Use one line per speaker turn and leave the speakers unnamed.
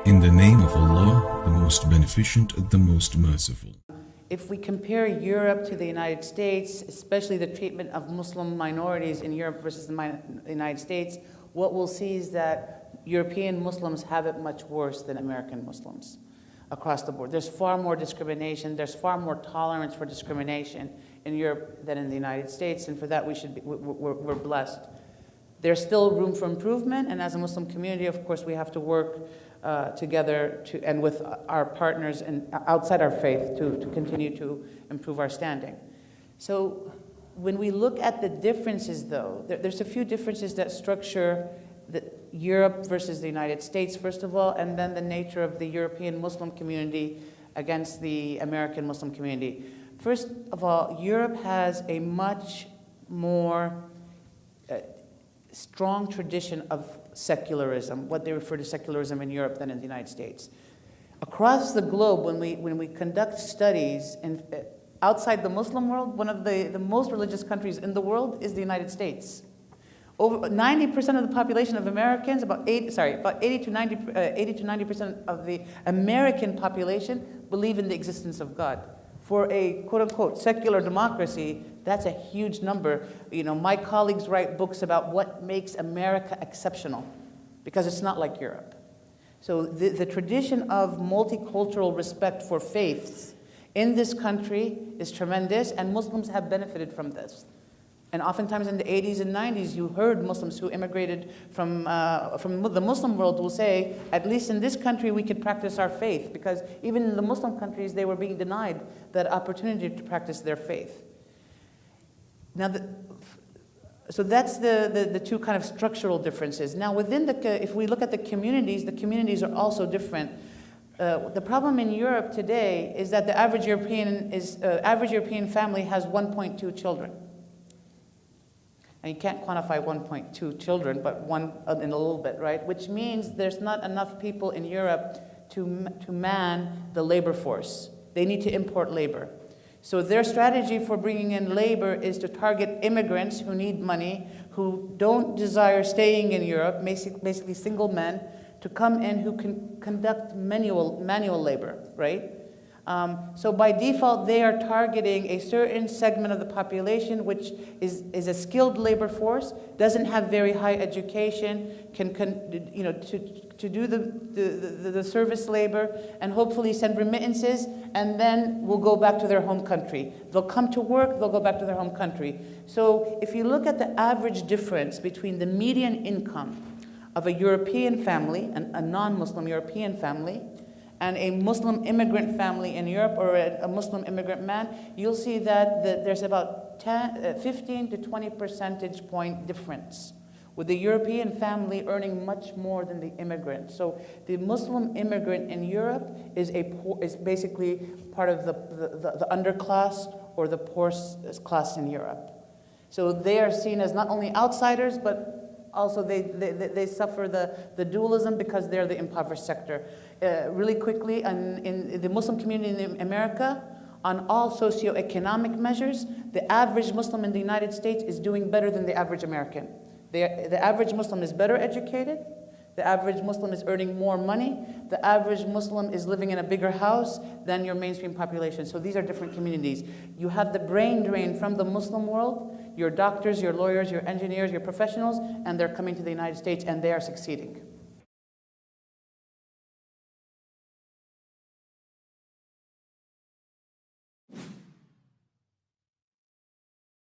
In the name of Allah, the most beneficent, the most merciful.
If we compare Europe to the United States, especially the treatment of Muslim minorities in Europe versus the United States, what we'll see is that European Muslims have it much worse than American Muslims across the board. There's far more discrimination, there's far more tolerance for discrimination in Europe than in the United States, and for that we're blessed. There's still room for improvement, and as a Muslim community, of course, we have to work together and with our partners and outside our faith to continue to improve our standing. So when we look at the differences, though, there's a few differences that structure Europe versus the United States, first of all, and then the nature of the European Muslim community against the American Muslim community. First of all, Europe has a much more strong tradition of secularism, what they refer to secularism in Europe, than in the United States. Across the globe, when we conduct studies outside the Muslim world, one of the most religious countries in the world is the United States. Over 90% of the population of Americans, about 80 to 90% of the American population believe in the existence of God. For a quote-unquote secular democracy, that's a huge number. You know, my colleagues write books about what makes America exceptional, because it's not like Europe. So the tradition of multicultural respect for faiths in this country is tremendous, and Muslims have benefited from this. And oftentimes in the 80s and 90s, you heard Muslims who immigrated from the Muslim world will say, at least in this country we could practice our faith, because even in the Muslim countries they were being denied that opportunity to practice their faith. Now, so that's the two kind of structural differences. Now within if we look at the communities are also different. The problem in Europe today is that the average European family has 1.2 children. And you can't quantify 1.2 children, but one in a little bit, right? Which means there's not enough people in Europe to man the labor force. They need to import labor. So their strategy for bringing in labor is to target immigrants who need money, who don't desire staying in Europe, basically single men, to come in who can conduct manual labor, right? So by default, they are targeting a certain segment of the population, which is a skilled labor force, doesn't have very high education, to do the service labor, and hopefully send remittances, and then will go back to their home country. They'll come to work, they'll go back to their home country. So if you look at the average difference between the median income of a European family, a non-Muslim European family, and a Muslim immigrant family in Europe, or a Muslim immigrant man, you'll see that there's about 15 to 20 percentage point difference, with the European family earning much more than the immigrant. So the Muslim immigrant in Europe is basically part of the underclass or the poor class in Europe. So they are seen as not only outsiders, but also they suffer the dualism because they're the impoverished sector. Really quickly, in the Muslim community in America, on all socioeconomic measures, the average Muslim in the United States is doing better than the average American. The average Muslim is better educated, the average Muslim is earning more money, the average Muslim is living in a bigger house than your mainstream population. So these are different communities. You have the brain drain from the Muslim world, your doctors, your lawyers, your engineers, your professionals, and they're coming to the United States and they are succeeding.